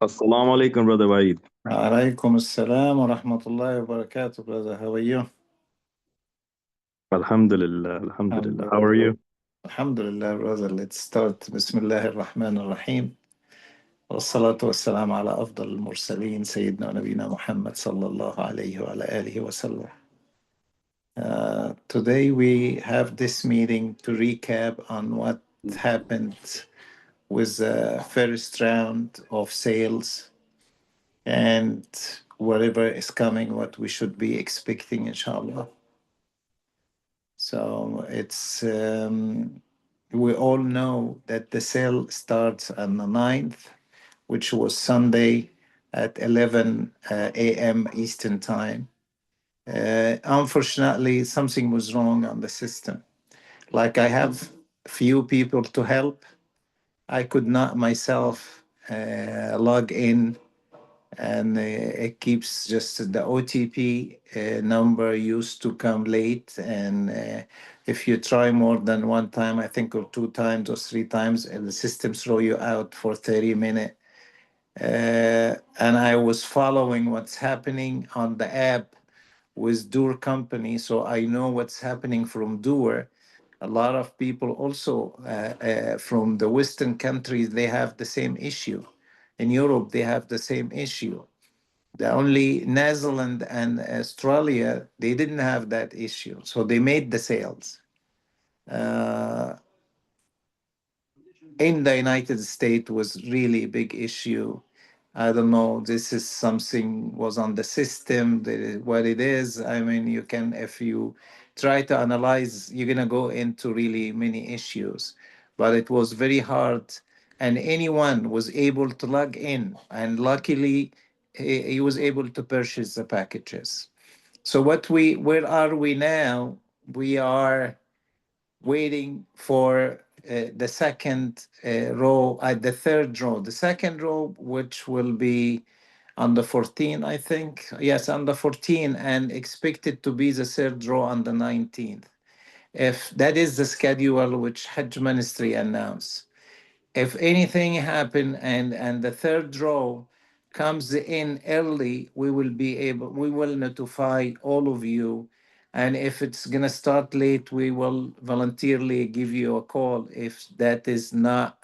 Assalamu alaikum, brother Waid. Alaikum assalam wa rahmatullahi wa barakatuh, brother. How are you? Alhamdulillah, Alhamdulillah. How are Alhamdulillah. you? Alhamdulillah, brother. Let's start. Bismillah ar-Rahman ar-Rahim. والصلاة والسلام على أفضل المرسلين سيدنا ونبينا محمد صلى الله عليه وعلى آله وسلم. Today we have this meeting to recap on what happened with the first round of sales and whatever is coming, what we should be expecting, inshallah. So we all know that the sale starts on the 9th, which was Sunday at 11 a.m. Eastern Time. Unfortunately, something was wrong on the system. Like I have few people to help, I could not myself log in, and it keeps just the OTP number used to come late. And if you try more than one time, I think, or two times or three times, the system throw you out for 30 minutes. And I was following what's happening on the app with Door Company, so I know what's happening from Door. A lot of people also from the Western countries, they have the same issue. In Europe, they have the same issue. The only Netherlands and Australia, they didn't have that issue, so they made the sales. Uh, in the United States was really a big issue. I don't know. This is something was on the system. What it is. I mean, you can, if you try to analyze, you're gonna go into really many issues. But it was very hard, and anyone was able to log in, and luckily, he was able to purchase the packages. So where are we now? We are waiting for the second row, the third row, the second row, which will be on the 14, I think. Yes, on the 14, and expected to be the third row on the 19th. If that is the schedule which Hajj Ministry announced. If anything happen and the third row comes in early, we will notify all of you. And if it's gonna start late, we will voluntarily give you a call if that is not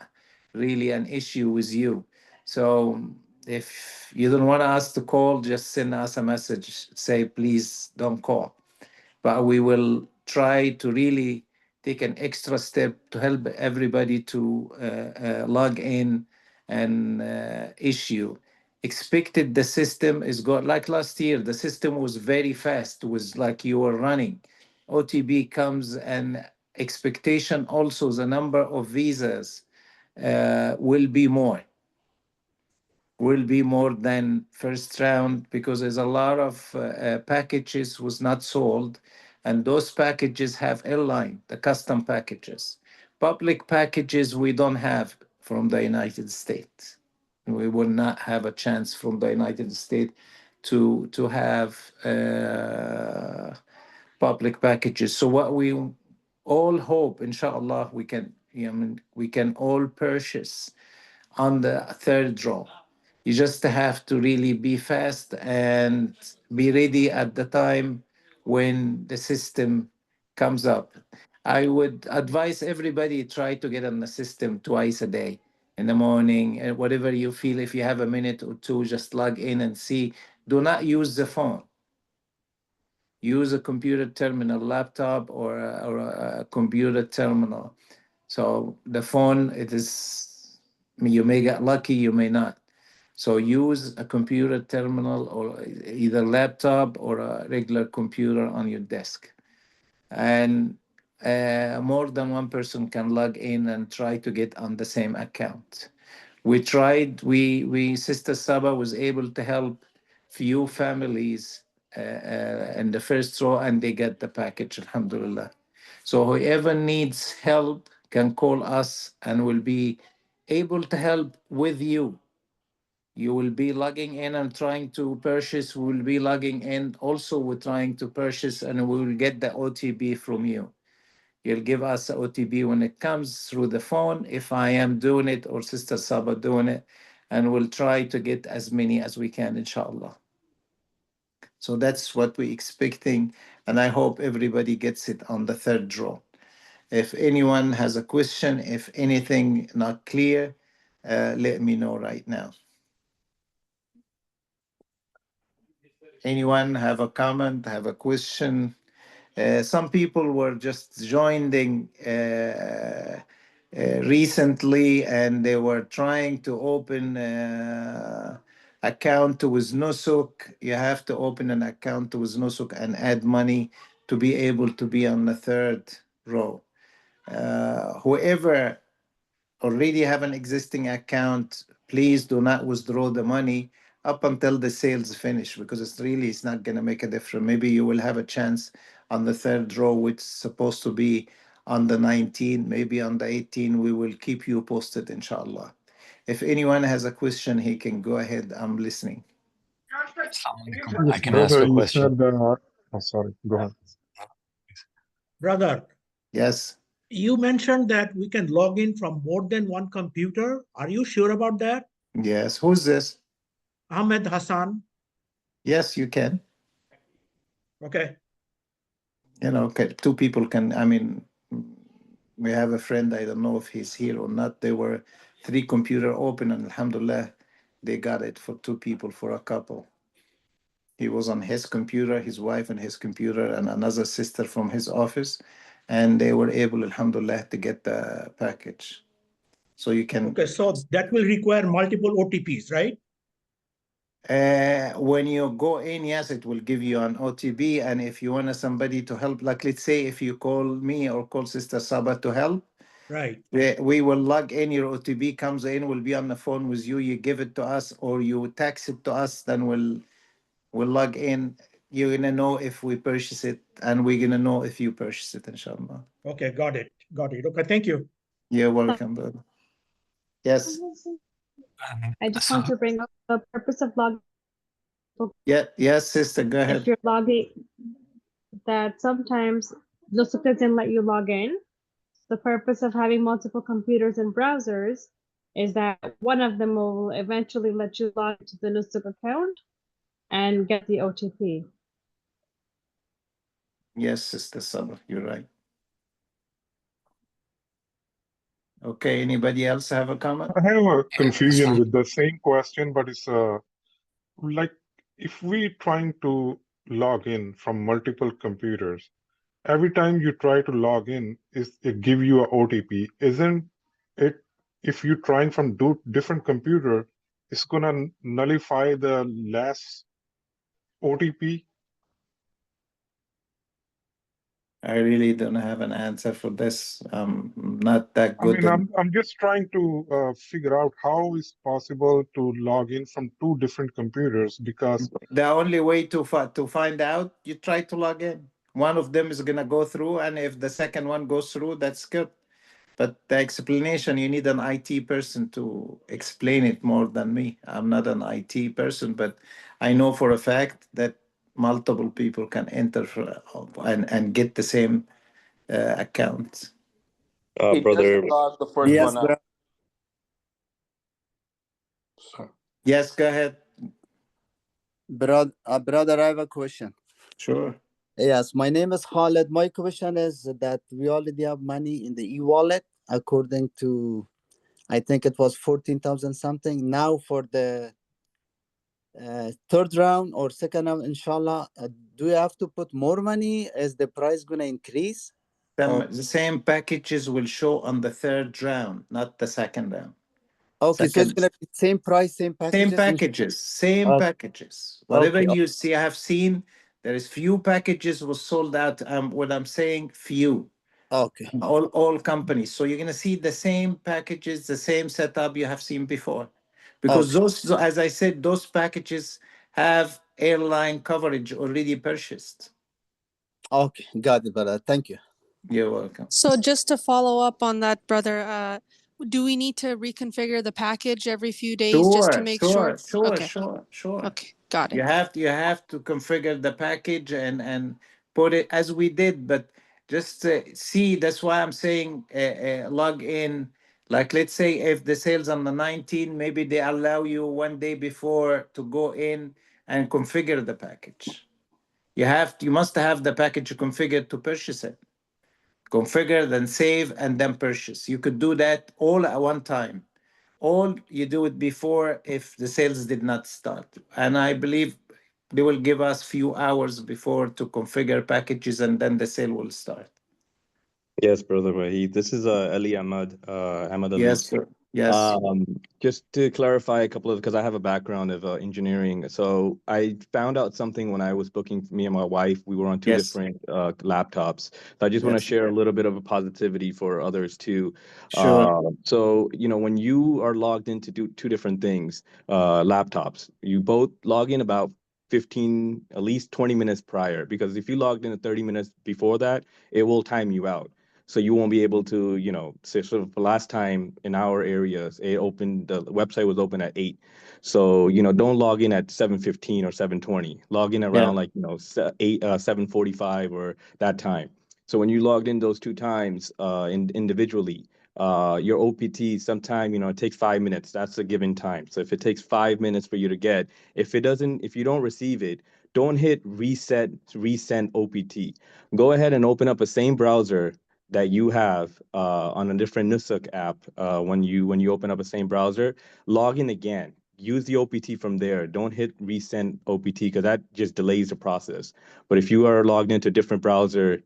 really an issue with you. So if you don't want us to call, just send us a message, say please don't call. But we will try to really take an extra step to help everybody to log in and issue. Expected the system is good. Like last year, the system was very fast. It was like you were running. OTB comes, and expectation also the number of visas will be more than first round, because there's a lot of packages was not sold, and those packages have airline, the custom packages. Public packages we don't have from the United States. We will not have a chance from the United States to have public packages. So what we all hope, inshallah, we can all purchase on the third row. You just have to really be fast and be ready at the time when the system comes up. I would advise everybody try to get on the system twice a day, in the morning, and whatever you feel. If you have a minute or two, just log in and see. Do not use the phone. Use a computer terminal, laptop, or a computer terminal. So the phone, it is, you may get lucky, you may not. So use a computer terminal, or either laptop or a regular computer on your desk. And more than one person can log in and try to get on the same account. We tried, we Sister Saba was able to help few families in the first row, and they get the package, alhamdulillah. So whoever needs help can call us, and will be able to help with you. You will be logging in and trying to purchase. We will be logging in also. We're trying to purchase, and we will get the OTP from you. You'll give us the OTP when it comes through the phone, if I am doing it or Sister Saba doing it, and we'll try to get as many as we can, inshallah. So that's what we're expecting, and I hope everybody gets it on the third draw. If anyone has a question, if anything not clear, let me know right now. Anyone have a comment, have a question? Some people were just joining recently, and they were trying to open account with Nusuk. You have to open an account with Nusuk and add money to be able to be on the third row. Whoever already have an existing account, please do not withdraw the money up until the sales finish, because it's not going to make a difference. Maybe you will have a chance on the third row, which is supposed to be on the 19th, maybe on the 18th. We will keep you posted, inshallah. If anyone has a question, he can go ahead. I'm listening. Assalamu alaikum. I Yes, can ask brother, a you question. said, oh, sorry, go ahead. Brother, Yes. you mentioned that we can log in from more than one computer. Are you sure about that? Yes. Who's this? Ahmed Hassan. Yes, you can. Okay. Two people can, we have a friend, I don't know if he's here or not. There were 3 computer open, and alhamdulillah, they got it for 2 people, for a couple. He was on his computer, his wife on his computer, and another sister from his office, and they were able, alhamdulillah, to get the package. So you can. Okay, so that will require multiple OTPs, right? When you go in, yes, it will give you an OTP. And if you want somebody to help, like let's say if you call me or call Sister Saba to help, Right. we will log in. Your OTP comes in, we'll be on the phone with you. You give it to us or you text it to us, then we'll log in. You're gonna know if we purchase it, and we're gonna know if you purchase it, inshallah. Okay, got it. Got it. Okay, thank you. You're welcome, brother. Yes. I just So, want to bring up the purpose of logging. Yeah, yes, sister, go If ahead. you're logging, that sometimes Nusuk doesn't let you log in. The purpose of having multiple computers and browsers is that one of them will eventually let you log into the Nusuk account and get the OTP. Yes, Sister Saba, you're right. Okay, anybody else have a comment? I have a yeah, confusion so, with the same question, but it's like if we trying to log in from multiple computers, every time you try to log in, is it give you a OTP? Isn't it if you trying from different computer, it's gonna nullify the last OTP? I really don't have an answer for this. Not that I mean, good. I'm just trying to figure out how is possible to log in from 2 different computers because The only way to find out, you try to log in. One of them is gonna go through, and if the second one goes through, that's good. But the explanation, you need an IT person to explain it more than me. I'm not an IT person, but I know for a fact that multiple people can enter and get the same account. Uh, It just brother, log the first Yes, one out. Yes, go ahead. brother, I have a question. Sure. Yes, my name is Khaled. My question is that we already have money in the e-wallet according to, I think it was 14,000 something. Now for the third round or second round, inshallah, do you have to put more money? Is the price going to increase? The same packages will show on the third round, not the second round. Okay, so it's Second, going to be same price, same same packages? packages, same Okay. packages. Whatever Okay. you see, I have seen there is few packages was sold out. What I'm saying, few. Okay. All companies. So you're gonna see the same packages, the same setup you have seen before, because those, as I said, those packages have airline coverage already purchased. Okay, got it, brother. Thank you. You're welcome. So just to follow up on that, brother, do we need to reconfigure the package every few days just to make sure? Okay. Sure. Okay, got You it. have to configure the package and put it as we did, but just see. That's why I'm saying Like, let's say if the sale's on the 19, maybe they allow you 1 day before to go in and configure the package. You must have the package configured to purchase it. Configure, then save, and then purchase. You could do that all at one time. Or you do it before if the sales did not start. And I believe they will give us few hours before to configure packages, and then the sale will start. Yes, brother Wahid. This is Ali Ahmad, Ahmad Ali. Yes, sir. Yes. Just to clarify a couple of, because I have a background of engineering. So I found out something when I was booking me and my wife. We were on two Yes. different laptops. So I just want to Yes. share a little bit of a positivity for others too. Sure. So, when you are logged into two different things, laptops, you both log in about 15, at least 20 minutes prior, because if you logged in at 30 minutes before that, it will time you out. So you won't be able to, say, sort of the last time in our areas, the website was open at 8. So, don't log in at 7:15 or 7:20. Log in Yeah. around 8, 7:45 or that time. So when you logged in those two times individually, your OPT sometime, it takes 5 minutes. That's a given time. So if it takes 5 minutes for you to get, if you don't receive it, don't hit resend OPT. Go ahead and open up a same browser that you have on a different Nusuk app. When you open up the same browser, log in again. Use the OPT from there. Don't hit resend OPT because that just delays the process. But if you are logged into a different browser,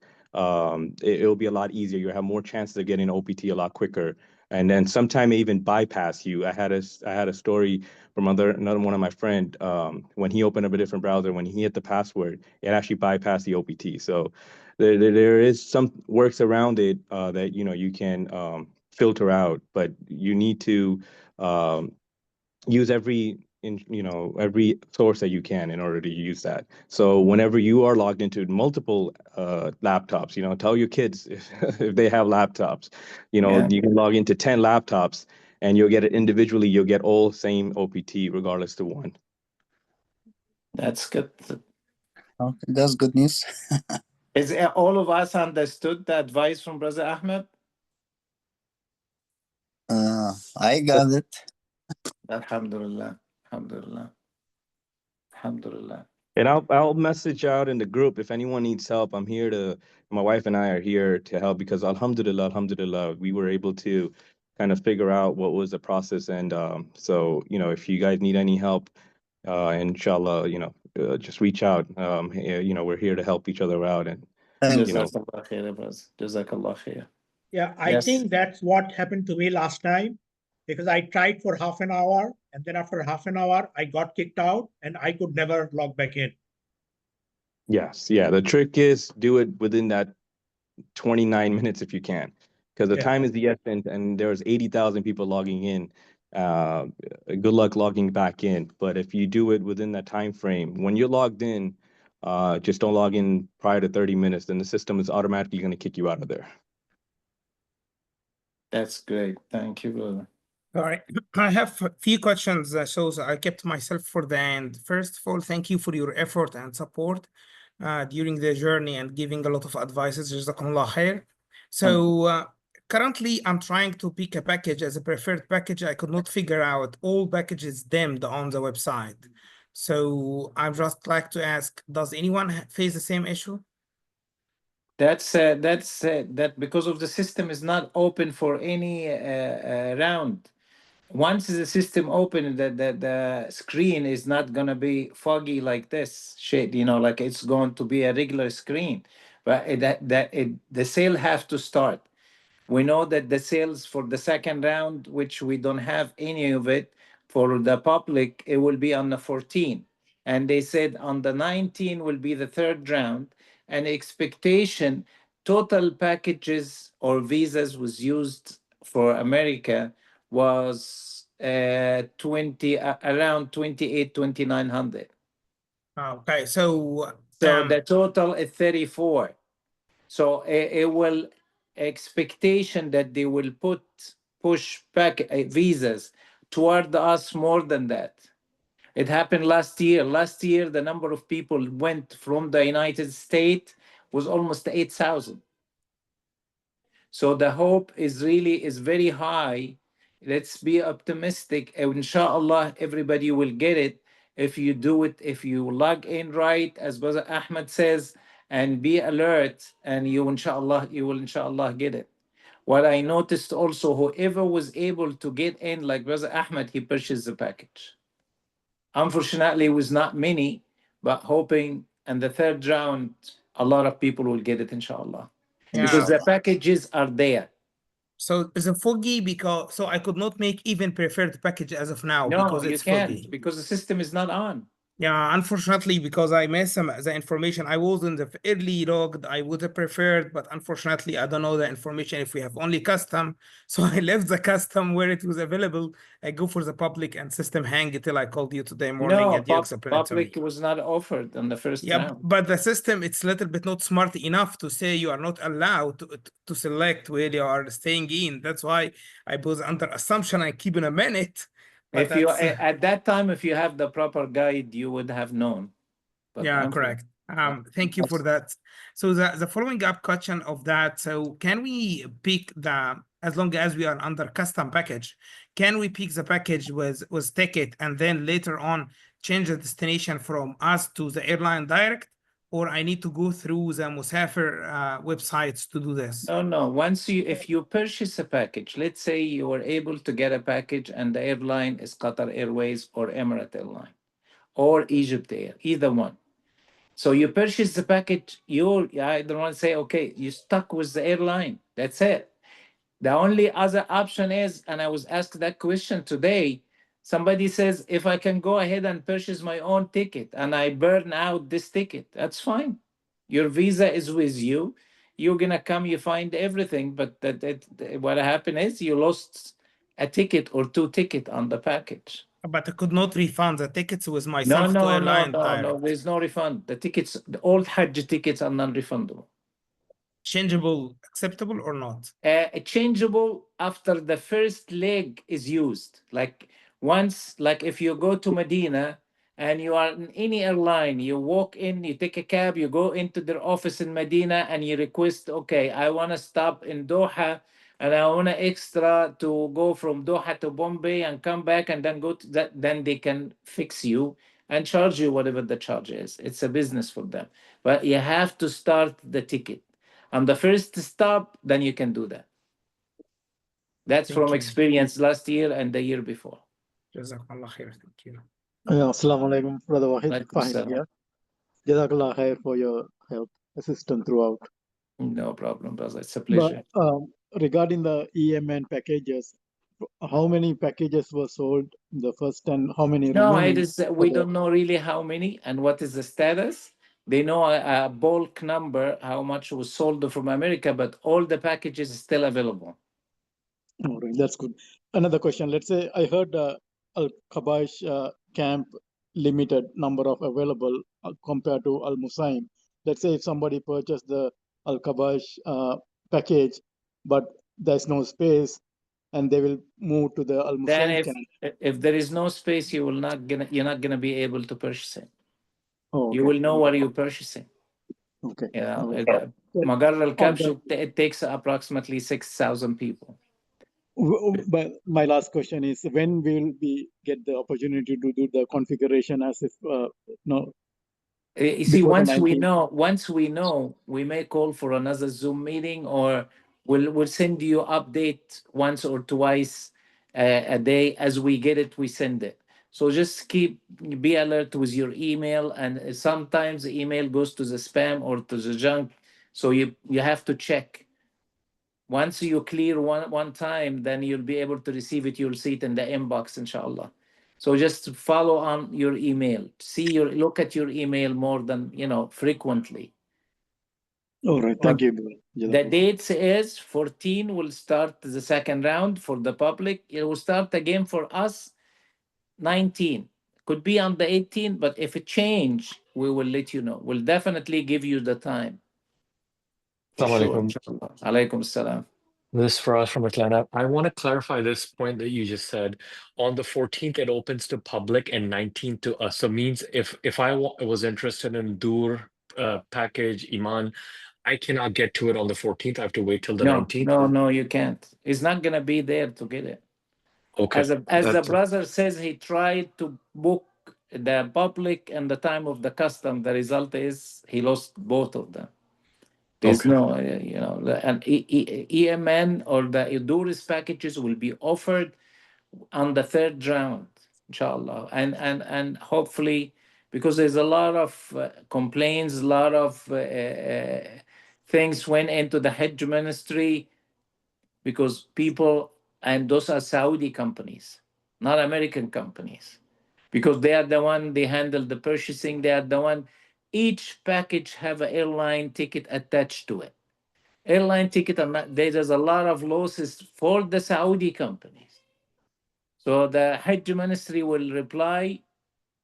it'll be a lot easier. You'll have more chances of getting OPT a lot quicker. And then sometime it even bypass you. I had a story from another one of my friend. When he opened up a different browser, when he hit the password, it actually bypassed the OPT. So there is some works around it that you can filter out, but you need to use every source that you can in order to use that. So whenever you are logged into multiple laptops, tell your kids if they have laptops, Yeah. you can log into 10 laptops and you'll get it individually. You'll get all same OPT regardless to one. That's good. Okay, that's good news. Is all of us understood the advice from Brother Ahmed? I got it. Alhamdulillah. Alhamdulillah. Alhamdulillah. And I'll message out in the group if anyone needs help. My wife and I are here to help because alhamdulillah, we were able to kind of figure out what was the process. And so, if you guys need any help, inshallah, just reach out. We're here to help each other out. And, Thank you. Jazakallah khair, brother. Jazakallah khair. Yeah, I Yes. think that's what happened to me last time because I tried for half an hour and then after half an hour, I got kicked out and I could never log back in. yes, yeah. The trick is do it within that 29 minutes if you can, because the Yeah. time is the essence, and there's 80,000 people logging in. Good luck logging back in. But if you do it within that time frame, when you're logged in, just don't log in prior to 30 minutes, then the system is automatically going to kick you out of there. That's great. Thank you, brother. All right. I have a few questions, so I kept myself for the end. First of all, thank you for your effort and support during the journey and giving a lot of advices. Jazakumullah khair. So currently, I'm trying to pick a package as a preferred package. I could not figure out all packages dimmed on the website. So I'd just like to ask, does anyone face the same issue? That's that because of the system is not open for any round. Once the system open, the screen is not gonna be foggy like this shade, like it's going to be a regular screen. But the sale have to start. We know that the sales for the second round, which we don't have any of it for the public, it will be on the 14. And they said on the 19 will be the third round. And expectation, total packages or visas was used for America was 20 around 2,900. Okay, so The total is 34. So it will expectation that they will push back visas toward us more than that. It happened last year. Last year, the number of people went from the United States was almost 8,000. So the hope is very high. Let's be optimistic. Inshallah, everybody will get it if you do it, if you log in right, as Brother Ahmed says, and be alert, and you will inshallah get it. What I noticed also, whoever was able to get in, like Brother Ahmed, he purchased the package. Unfortunately, it was not many, but hoping in the third round, a lot of people will get it, inshallah. Because the packages are there. So it's a foggy because so I could not make even preferred package as of now No, because you it's can't, foggy. because the system is not on. Yeah, unfortunately, because I missed some the information. I was in the early logged. I would have preferred, but unfortunately, I don't know the information if we have only custom. So I left the custom where it was available. I go for the public and system hang till I called you today morning No, and you explained it to me. public was not offered on the first Yeah, round. but the system, it's a little bit not smart enough to say you are not allowed to select where you are staying in. That's why I was under assumption I keep in a minute. But If you that's at that time, if you have the proper guide, you would have known. But yeah, correct. Thank you for that. So the following up question of that, so can we pick as long as we are under custom package, can we pick the package with ticket and then later on change the destination from us to the airline direct, or I need to go through the Musafir websites to do this? No. If you purchase a package, let's say you were able to get a package and the airline is Qatar Airways or Emirates Airline or Egypt Air, either one. So you purchase the package, I don't want to say, okay, you stuck with the airline. That's it. The only other option is, and I was asked that question today, somebody says, if I can go ahead and purchase my own ticket and I burn out this ticket, that's fine. Your visa is with you. You're going to come, you find everything. But what happened is you lost a ticket or two tickets on the package. But I could not refund the tickets with myself to airline direct. No, there's no refund. The tickets, the old Hajj tickets are non-refundable. Changeable, acceptable or not? Changeable after the first leg is used. Like once, like if you go to Medina and you are in any airline, you walk in, you take a cab, you go into their office in Medina and you request, okay, I want to stop in Doha and I want to extra to go from Doha to Bombay and come back and then go to that, then they can fix you and charge you whatever the charge is. It's a business for them. But you have to start the ticket. On the first stop, then you can do that. That's from experience last year and the year before. Jazakallah khair. Thank you. Assalamu alaikum, Brother Wahid. Fahim here. Jazakallah khair for your help, assistance throughout. No problem, brother. It's a pleasure. But, regarding the EMN packages, how many packages were sold the first and how many remaining? We don't know really how many and what is the status. They know a bulk number, how much was sold from America, but all the packages are still available. All right, that's good. Another question. Let's say I heard Al-Kabash camp limited number of available compared to Al-Musaim. Let's say if somebody purchased the Al-Kabash package, but there's no space, and they will move to the Al-Musaim camp. If there is no space, you're not gonna be able to purchase it. Oh, okay. You will know what you're purchasing. Okay. Yeah. Magar al-Kabsh, it takes approximately 6,000 people. But my last question is, when will we get the opportunity to do the configuration as if no? You see, once we know, we may call for another Zoom meeting, or we'll send you update once or twice a day. As we get it, we send it. So just be alert with your email, and sometimes the email goes to the spam or to the junk. So you have to check. Once you clear one time, then you'll be able to receive it. You'll see it in the inbox, inshallah. So just follow on your email. Look at your email more than frequently. All right, thank you. The dates is 14 will start the second round for the public. It will start again for us 19. Could be on the 18, but if it change, we will let you know. We'll definitely give you the time. Assalamu alaikum. Alaikum salam. This is Faraz from Atlanta. I want to clarify this point that you just said. On the 14th, it opens to public and 19th to us. So means if I was interested in Dur package, Iman, I cannot get to it on the 14th. I have to wait till the No, 19th. no, you can't. He's not gonna be there to get it. Okay. As the That's- brother says, he tried to book the public and the time of the custom. The result is he lost both of them. There's Okay. no, and EMN or the Edurus packages will be offered on the third round, inshallah, and hopefully, because there's a lot of complaints, a lot of things went into the Hajj ministry because people, and those are Saudi companies, not American companies, because they are the one, they handle the purchasing, they are the one. Each package have an airline ticket attached to it. Airline ticket, there's a lot of losses for the Saudi companies. So the Hajj ministry will reply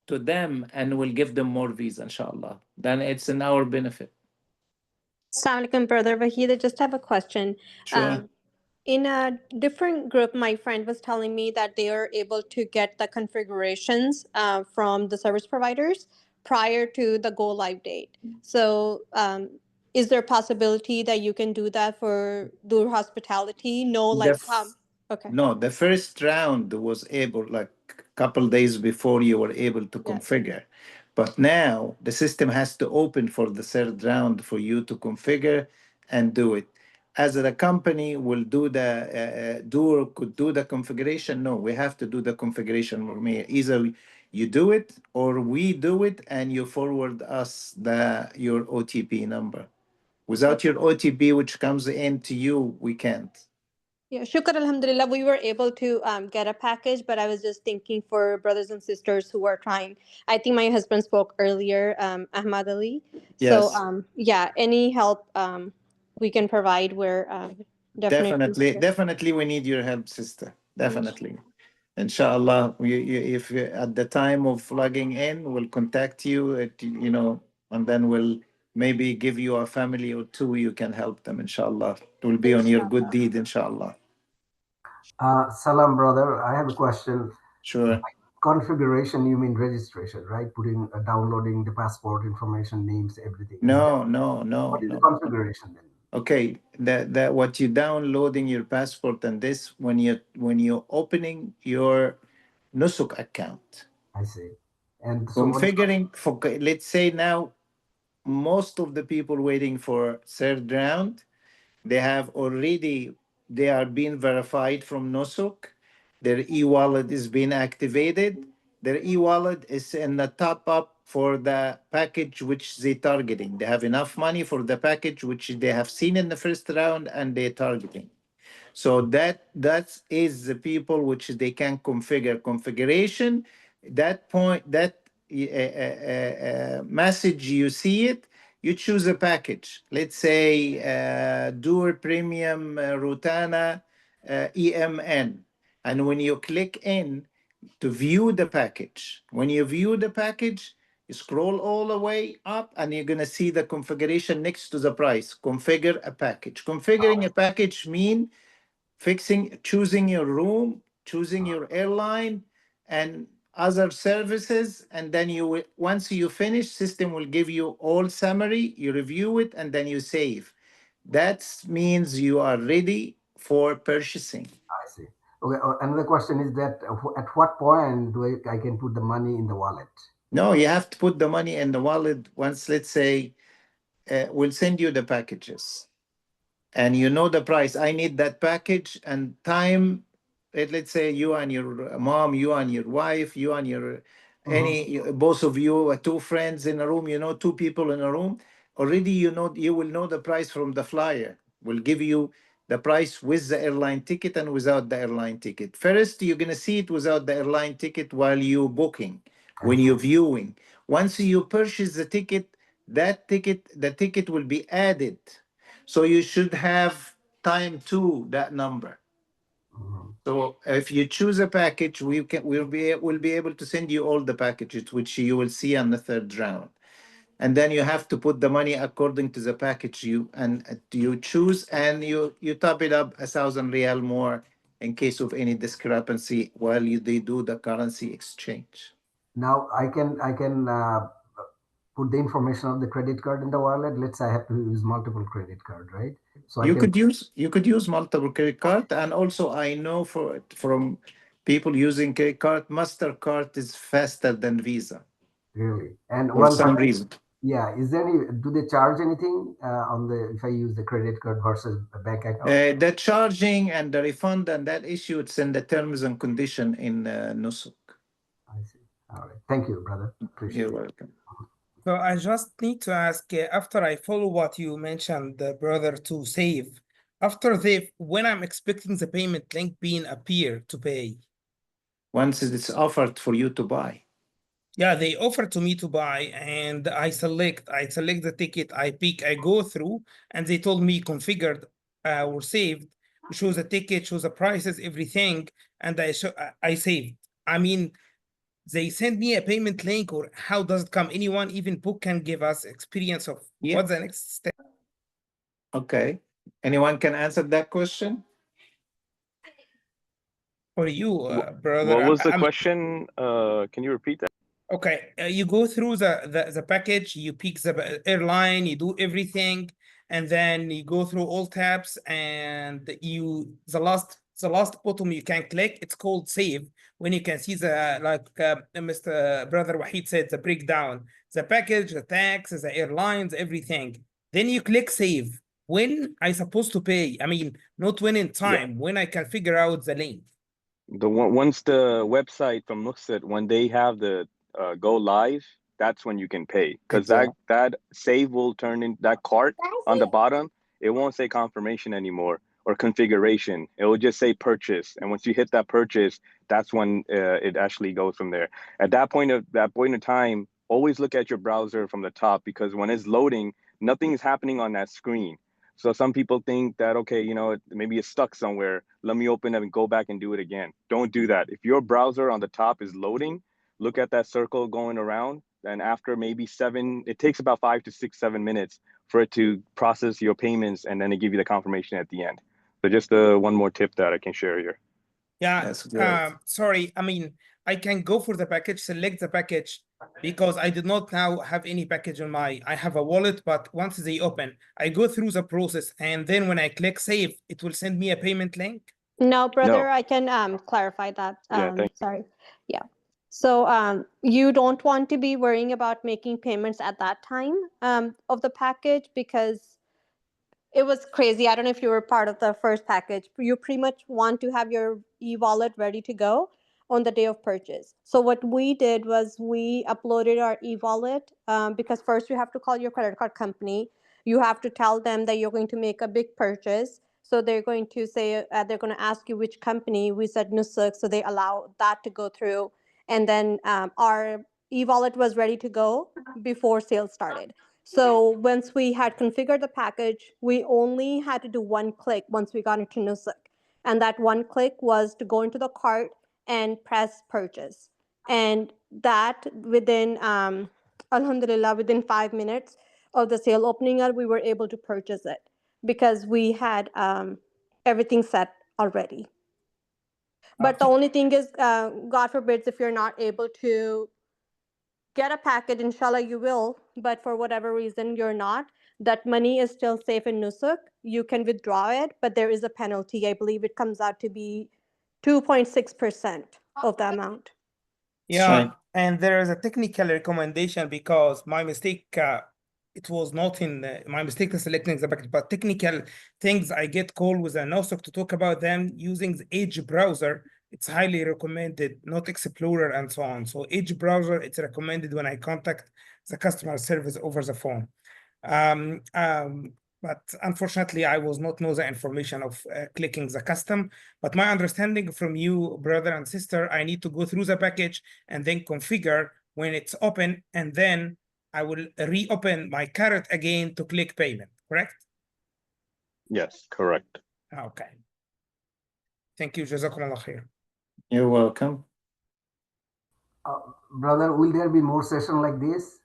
to them and will give them more visa, inshallah. Then it's in our benefit. Assalamu alaikum, brother Wahid. I just have a question. Sure. In a different group, my friend was telling me that they are able to get the configurations from the service providers prior to the go live date. So, is there a possibility that you can do that for Dur Hospitality? No, like okay. No, the first round was able, like a couple days before you were able to Yes. configure. But now the system has to open for the third round for you to configure and do it. As the company will do the could do the configuration. No, we have to do the configuration for me. Either you do it or we do it, and you forward us your OTP number. Without your OTP, which comes in to you, we can't. Yeah, shukr alhamdulillah, we were able to get a package, but I was just thinking for brothers and sisters who are trying. I think my husband spoke earlier, Ahmad Ali. Yes. So yeah, any help we can provide, we're Definitely we need your help, sister. Definitely. Inshallah, if at the time of logging in, we'll contact you, and then we'll maybe give you a family or two, you can help them, inshallah. It will be on your good deed, inshallah. Salam, brother. I have a question. Sure. Configuration, you mean registration, right? Putting, downloading the passport information, names, everything. No. What is the configuration then? Okay, that what you downloading your passport and this when you're opening your Nusuk account. I see. And so configuring for, let's say now most of the people waiting for third round, they are being verified from Nusuk. Their e-wallet is being activated. Their e-wallet is in the top up for the package which they targeting. They have enough money for the package which they have seen in the first round and they're targeting. So that is the people which they can configure configuration. That point, that message, you see it, you choose a package. Let's say Dur Premium Rutana EMN. And when you click in to view the package, when you view the package, you scroll all the way up and you're going to see the configuration next to the price. Configure a package. Configuring a package mean choosing your room, choosing your airline, and other services, and then once you finish, system will give you all summary, you review it, and then you save. That means you are ready for purchasing. I see. Okay, another question is that at what point do I can put the money in the wallet? No, you have to put the money in the wallet once, let's say, we'll send you the packages. And you know the price. I need that package and time. Let's say you and your mom, you and your wife, you and your both of you, two friends in a room. Two people in a room. Already, you will know the price from the flyer. We'll give you the price with the airline ticket and without the airline ticket. First, you're gonna see it without the airline ticket while you're booking, when you're viewing. Once you purchase the ticket, the ticket will be added. So you should have time to that number. So if you choose a package, we'll be able to send you all the packages, which you will see on the third round. And then you have to put the money according to the package you choose, and you top it up 1,000 Riyal more in case of any discrepancy while they do the currency exchange. Now I can put the information of the credit card in the wallet. Let's say I have to use multiple credit card, right? So You could use multiple credit card, and also I know from people using credit card, Mastercard is faster than Visa really. And for some reason. Yeah, is there any? Do they charge anything on the if I use the credit card versus a bank account? The charging and the refund and that issue, it's in the terms and condition in Nusuk. I see. All right. Thank you, brother. Appreciate You're it. welcome. So I just need to ask, after I follow what you mentioned, brother, to save, after when I'm expecting the payment link being appear to pay? Once it's offered for you to buy. Yeah, they offer to me to buy, and I select the ticket, I pick, I go through, and they told me configured or saved, shows the ticket, shows the prices, everything, and I saved. I mean, they send me a payment link, or how does it come? Anyone, even Book, can give us experience of what's the next step? Okay. Anyone can answer that question? For you, brother. What was the question? Can you repeat that? Okay, you go through the package, you pick the airline, you do everything, and then you go through all tabs, and the last bottom you can click, it's called save, when you can see the, like Mr. Brother Wahid said, the breakdown, the package, the tax, the airlines, everything. Then you click save. When I supposed to pay? I mean, not when in time, when I can figure out the link. Once the website from Nuxit, when they have the go live, that's when you can pay, because that save will turn in that cart on the bottom. It won't say confirmation anymore or configuration. It will just say purchase, and once you hit that purchase, that's when it actually goes from there. At that point of time, always look at your browser from the top, because when it's loading, nothing's happening on that screen. So some people think that, okay, maybe it's stuck somewhere. Let me open it and go back and do it again. Don't do that. If your browser on the top is loading, look at that circle going around. And after maybe it takes about 5 to 6, 7 minutes for it to process your payments, and then it give you the confirmation at the end. So just one more tip that I can share here. Yeah, sorry. I mean, I can go for the package, select the package, because I did not now have any package on I have a wallet, but once they open, I go through the process, and then when I click save, it will send me a payment link. No, brother, I can clarify that. Sorry. Yeah. So you don't want to be worrying about making payments at that time of the package, because it was crazy. I don't know if you were part of the first package. You pretty much want to have your e-wallet ready to go on the day of purchase. So what we did was we uploaded our e-wallet because first you have to call your credit card company. You have to tell them that you're going to make a big purchase. So they're going to say, they're going to ask you which company. We said Nusuk, so they allow that to go through. And then our e-wallet was ready to go before sales started. So once we had configured the package, we only had to do one click once we got into Nusuk. And that one click was to go into the cart and press purchase. And that within, alhamdulillah, within 5 minutes of the sale opening up, we were able to purchase it because we had everything set already. But the only thing is, God forbids, if you're not able to get a package, inshallah you will, but for whatever reason you're not, that money is still safe in Nusuk. You can withdraw it, but there is a penalty. I believe it comes out to be 2.6% of the amount. Yeah, and there is a technical recommendation, because my mistake, it was not in my mistake in selecting the package, but technical things, I get called with a Nusuk to talk about them using the Edge browser. It's highly recommended, not Explorer and so on. So Edge browser, it's recommended when I contact the customer service over the phone. But unfortunately, I was not know the information of clicking the custom. But my understanding from you, brother and sister, I need to go through the package and then configure when it's open, and then I will reopen my cart again to click payment, correct? Yes, correct. Okay. Thank you. Jazakumullah khair. You're welcome. Brother, will there be more session like this?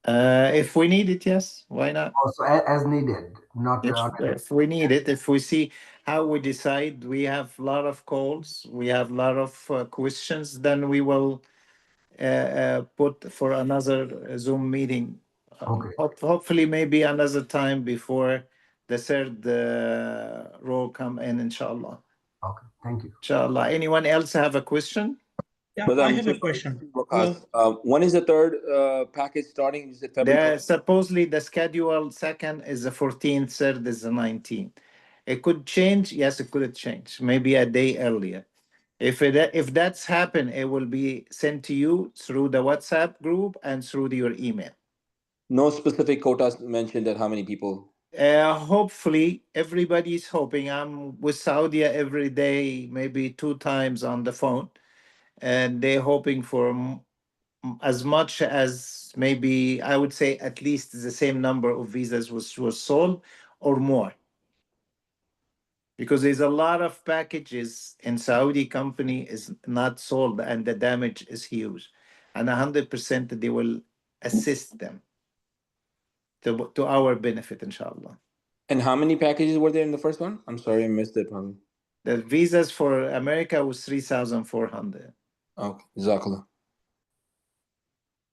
If we need it, yes. Why not? Also, as needed, not. If we need it, if we see how we decide, we have a lot of calls, we have a lot of questions, then we will put for another Zoom meeting. Okay. Hopefully, maybe another time before the third row come in, inshallah. Okay. Thank you. Inshallah. Anyone else have a question? Yeah, Brother, I I'm have so a sorry question. to broadcast. When is the third package starting? Is it February? Supposedly the schedule second is the 14th, third is the 19th. It could change. Yes, it could change. Maybe a day earlier. If that's happened, it will be sent to you through the WhatsApp group and through your email. No specific quotas mentioned at how many people? Hopefully, everybody's hoping. I'm with Saudi every day, maybe 2 times on the phone, and they're hoping for as much as maybe I would say at least the same number of visas was sold or more. Because there's a lot of packages in Saudi company is not sold and the damage is huge. And 100% they will assist them to our benefit, inshallah. And how many packages were there in the first one? I'm sorry, I missed it probably. The visas for America was 3,400. Okay, Jazakallah.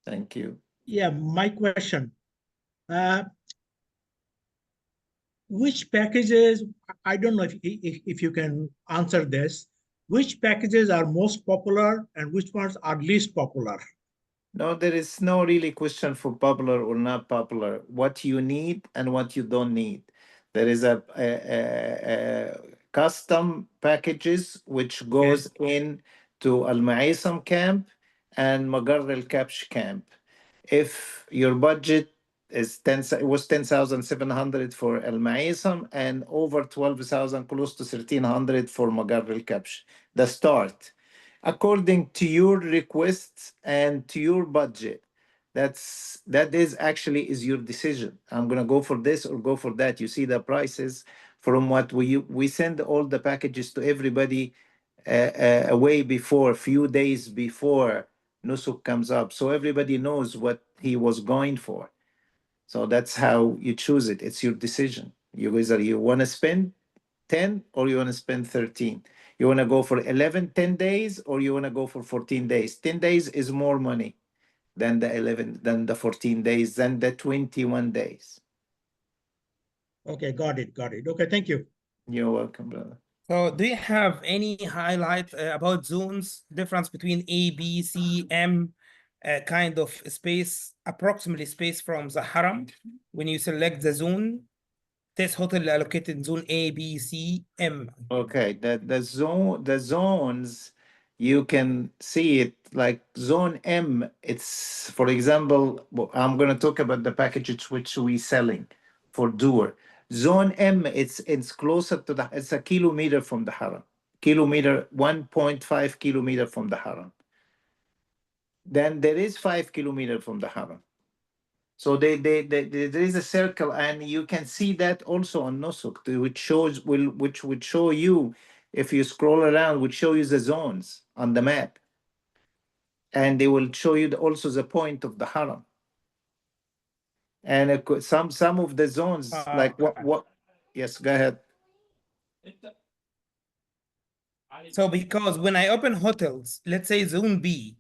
Thank you. Yeah, my question. Which packages, I don't know if you can answer this, which packages are most popular and which ones are least popular? No, there is no really question for popular or not popular. What you need and what you don't need. There is a custom packages which goes in to Al Maisam camp and Magar al Kapsh camp. If your budget is it was 10,700 for Al Maisam and over 12,000, close to 1,300 for Magar al Kapsh. The start. According to your requests and to your budget, that is actually is your decision. I'm gonna go for this or go for that. You see the prices from what we send all the packages to everybody way before, few days before Nusuk comes up, so everybody knows what he was going for. So that's how you choose it. It's your decision. You want to spend 10 or you want to spend 13. You want to go for 11, 10 days or you want to go for 14 days. 10 days is more money than the 11, than the 14 days, than the 21 days. Okay, got it. Okay, thank you. You're welcome, brother. So do you have any highlight about zones, difference between A, B, C, M, kind of space, approximately space from the haram when you select the zone? This hotel allocated zone A, B, C, M. Okay, the zones, you can see it like zone M. It's, for example, I'm going to talk about the packages which we selling for Dur. Zone M, it's closer to it's a kilometer from the haram. 1.5 kilometer from the haram. Then there is 5 kilometer from the haram. So there is a circle, and you can see that also on Nusuk, which would show you, if you scroll around, would show you the zones on the map, and they will show you also the point of the haram. And some of the zones, like what? Yes, go ahead. So because when I open hotels, let's say zone B,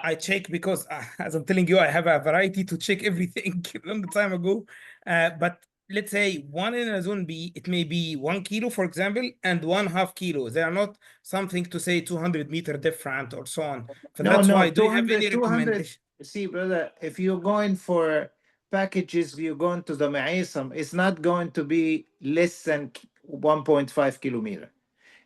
I check because as I'm telling you, I have a variety to check everything a long time ago. But let's say one in a zone B, it may be 1 kilo, for example, and 1/2 kilo. They are not something to say 200-meter different or so on. So that's why, do you have any recommendation? See, brother, if you're going for packages, you're going to the Ma'isam, it's not going to be less than 1.5 kilometer.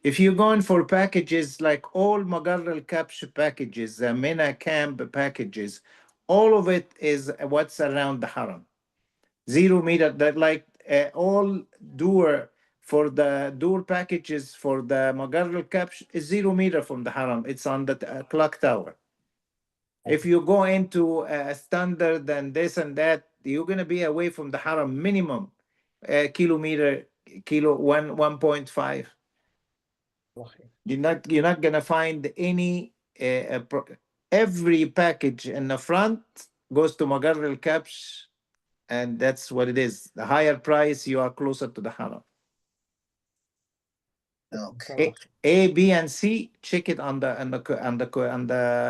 If you're going for packages like all Magar al-Kapsh packages, the Mina camp packages, all of it is what's around the haram. 0 meter, that like all Dur, for the Dur packages for the Magar al-Kapsh is 0 meter from the haram. It's on the clock tower. If you go into standard and this and that, you're going to be away from the haram minimum kilometer, 1.5. You're not gonna find any every package in the front goes to Magar al-Kapsh, and that's what it is. The higher price, you are closer to the haram. Okay. A, B, and C. Check it on the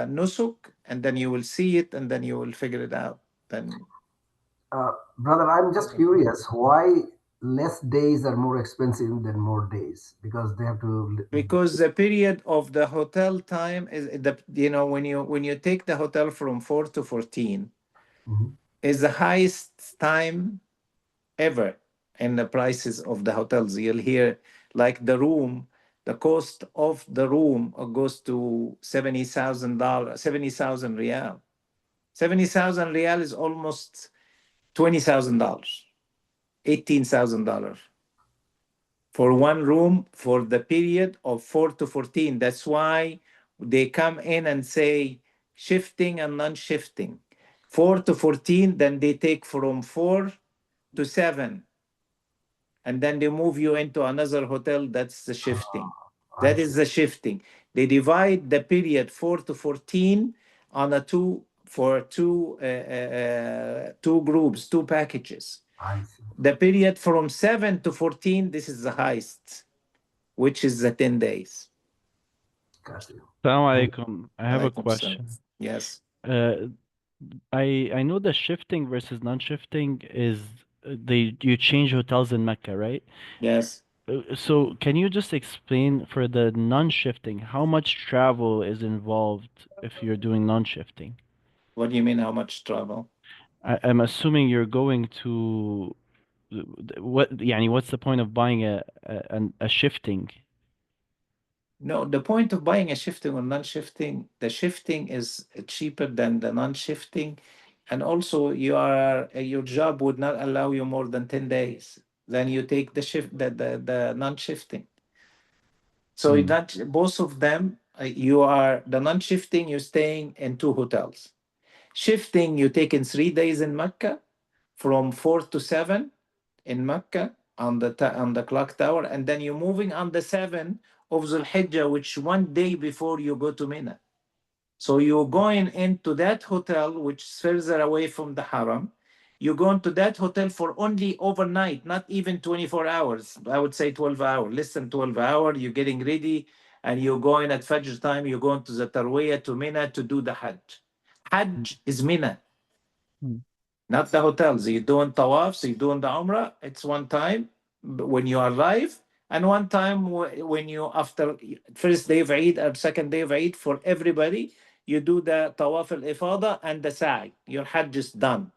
nusuk, and then you will see it, and then you will figure it out. Then, Brother, I'm just curious why less days are more expensive than more days because they have to. because the period of the hotel time is when you take the hotel from 4 to 14 Mhm. is the highest time ever in the prices of the hotels. You'll hear like the cost of the room goes to $70,000, 70,000 riyal. 70,000 riyal is almost $20,000, $18,000 for one room for the period of 4 to 14. That's why they come in and say shifting and non-shifting. 4 to 14, then they take from 4 to 7, and then they move you into another hotel. That's the shifting. I That is see. the shifting. They divide the period 4 to 14 on two groups, two packages. I see. The period from 7 to 14, this is the highest, which is the 10 days. Got you. Assalamu alaikum. I have a Alaikum salam. question. Yes. Uh, I know the shifting versus non-shifting is you change hotels in Mecca, right? Yes. So can you just explain for the non-shifting how much travel is involved if you're doing non-shifting? What do you mean, how much travel? I'm assuming you're going to what's the point of buying a shifting? No, the point of buying a shifting or non-shifting, the shifting is cheaper than the non-shifting. And also your job would not allow you more than 10 days. Then you take the non-shifting. So that both of them, you are the non-shifting, you're staying in two hotels. Shifting, you take in 3 days in Mecca from 4 to 7 in Mecca on the clock tower, and then you're moving on the 7 of Dhul Hijjah, which one day before you go to Mina. So you're going into that hotel, which is further away from the Haram. You go into that hotel for only overnight, not even 24 hours. I would say 12 hours, less than 12 hours. You're getting ready and you're going at Fajr time. You're going to the Tarwiyah to Mina to do the Hajj. Hajj is Mina, not the hotels. You're doing tawafs, you're doing the Umrah. It's one time when you arrive, and one time when you, after first day of Eid or second day of Eid, for everybody, you do the tawaf al-ifada and the sa'i. Your Hajj is done.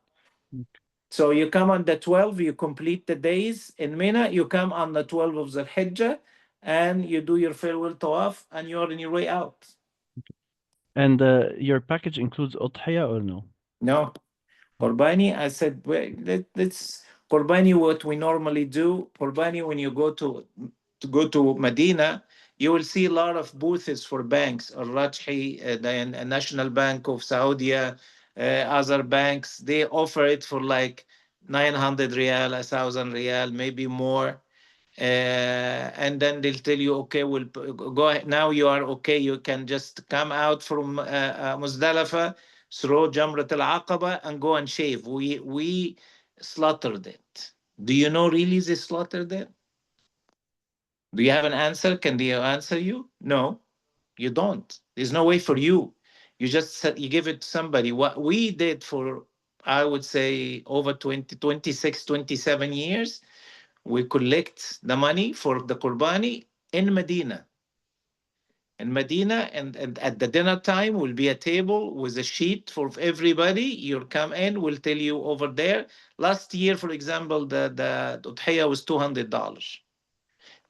So you come on the 12, you complete the days in Mina, you come on the 12 of the Hijjah, and you do your farewell tawaf, and you're on your way out. And your package includes udhiyah or no? No. Qurbani, I said, let's Qurbani, what we normally do. Qurbani, when you go to Medina, you will see a lot of booths for banks, Al Rajhi, the National Bank of Saudi, other banks. They offer it for like 900 riyal, 1,000 riyal, maybe more. And then they'll tell you, okay, we'll go ahead. Now you are okay. You can just come out from Muzdalifah, throw Jamrat al-Aqaba, and go and shave. We slaughtered it. Do you know really they slaughtered it? Do you have an answer? Can they answer you? No, you don't. There's no way for you. You just you give it to somebody. What we did for, I would say, over 20, 26, 27 years, we collect the money for the Qurbani in Medina. In Medina, and at the dinner time will be a table with a sheet for everybody. You'll come in, we'll tell you over there. Last year, for example, the udhiyah was $200.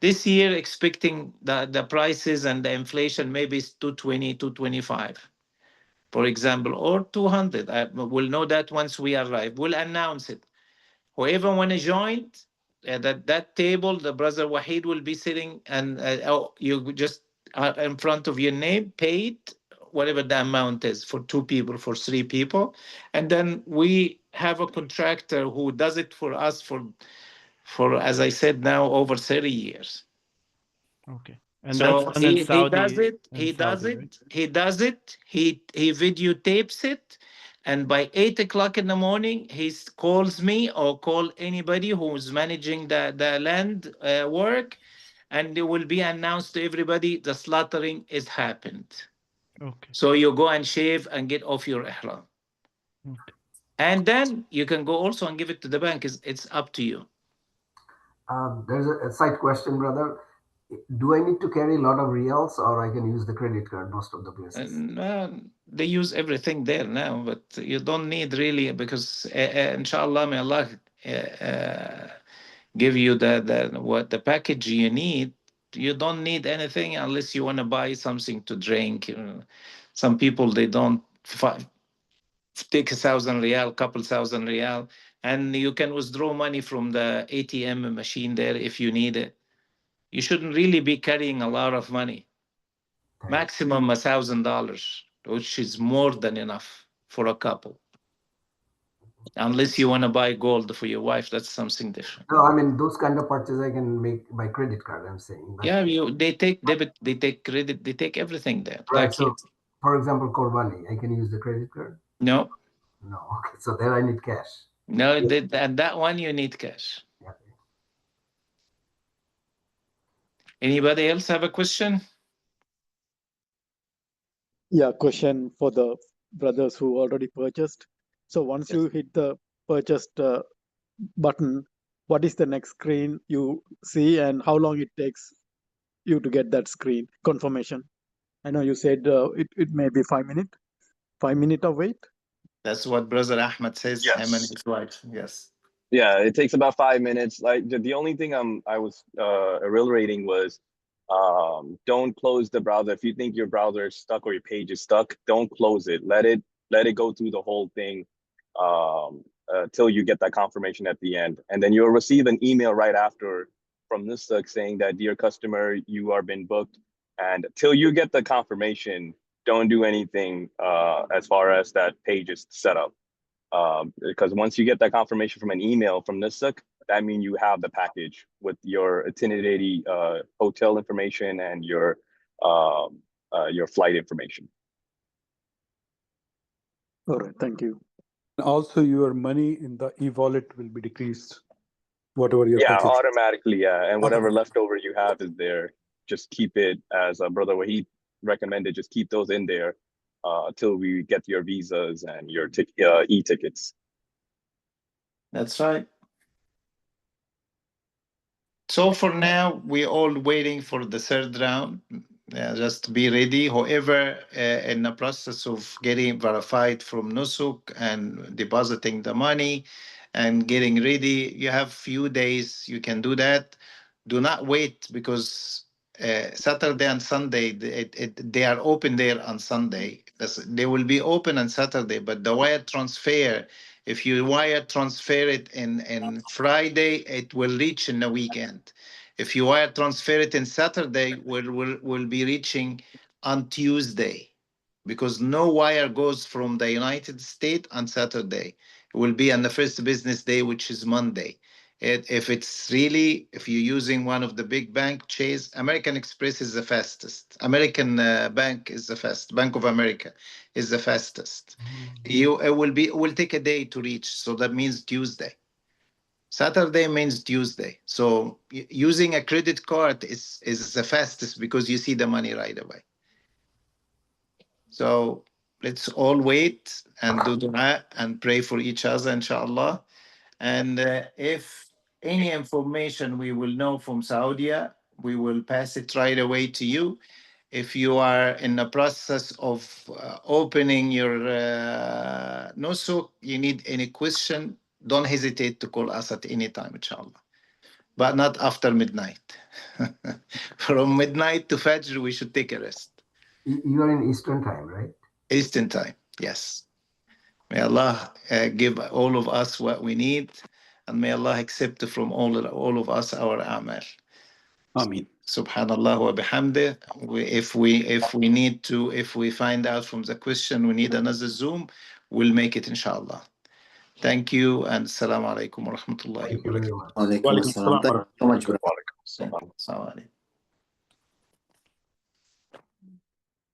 This year, expecting the prices and the inflation, maybe it's 220, 225, for example, or 200. We'll know that once we arrive. We'll announce it. Whoever want to join that table, the brother Wahid will be sitting, and you just in front of your name, paid whatever the amount is for 2 people, for 3 people, and then we have a contractor who does it for us for as I said now over 30 years. Okay. And So that's done in he does Saudi, it. He does it. He videotapes it, and by 8 o'clock in the morning, he calls me or call anybody who's managing the land work, and it will be announced to everybody the slaughtering is happened. Okay. So you go and shave and get off your ihram. Okay. And then you can go also and give it to the bank. It's up to you. There's a side question, brother. Do I need to carry a lot of reals, or I can use the credit card most of the places? And, they use everything there now, but you don't need really, because inshallah, may Allah give you the package you need. You don't need anything unless you want to buy something to drink. Some people, they don't take 1,000 riyal, couple thousand riyal, and you can withdraw money from the ATM machine there if you need it. You shouldn't really be carrying a lot of money. Maximum $1,000, which is more than enough for a couple. Unless you want to buy gold for your wife, that's something different. No, I mean, those kind of purchases I can make by credit card, I'm saying. But Yeah, they take debit, they take credit, they take everything there. right, Like so for example, Korbani, I can use the credit card? No. No, okay, so there I need cash. No, and that one you need cash. Yeah. Anybody else have a question? Yeah, question for the brothers who already purchased. So once you hit the purchased button, what is the next screen you see, and how long it takes you to get that screen confirmation? I know you said it may be 5 minutes. 5 minutes of wait. That's what Brother Ahmed says. Yes. Him and his wife. Yes. Yeah, it takes about 5 minutes. Like the only thing I was reiterating was don't close the browser. If you think your browser is stuck or your page is stuck, don't close it. Let it go through the whole thing till you get that confirmation at the end. And then you'll receive an email right after from Nusuk saying that, dear customer, you are been booked. And till you get the confirmation, don't do anything as far as that page is set up. Because once you get that confirmation from an email from Nusuk, that means you have the package with your itinerary, hotel information, and your flight information. All right, thank you. Also, your money in the e-wallet will be decreased, whatever your Yeah, package. automatically, yeah. And whatever leftover you have is there. Just keep it, as Brother Wahid recommended, just keep those in there until we get your visas and your e-tickets. That's right. So for now, we're all waiting for the third round. Just be ready. Whoever in the process of getting verified from Nusuk and depositing the money and getting ready, you have few days. You can do that. Do not wait, because Saturday and Sunday, they are open there on Sunday. They will be open on Saturday, but the wire transfer, if you wire transfer it in Friday, it will reach in the weekend. If you wire transfer it in Saturday, will be reaching on Tuesday, because no wire goes from the United States on Saturday. It will be on the first business day, which is Monday. If you're using one of the big bank, Chase, American Express is the fastest. American Bank is the fastest. Bank of America is the fastest. It will take a day to reach, so that means Tuesday. Saturday means Tuesday. So using a credit card is the fastest, because you see the money right away. So let's all wait and do dua and pray for each other, inshallah. And if any information we will know from Saudi, we will pass it right away to you. If you are in the process of opening your nusuk, you need any question, don't hesitate to call us at any time, inshallah. But not after midnight. From midnight to Fajr, we should take a rest. You are in Eastern time, right? Eastern time, yes. May Allah give all of us what we need, and may Allah accept from all of us our amal. Ameen. Subhanallah wa bihamdih. If we find out from the question we need another Zoom, we'll make it, inshallah. Thank you, and assalamu alaikum wa rahmatullahi wa barakatuh. Walaikum assalam. Thank you so much,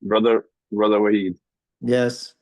brother. Brother Wahid. Yes.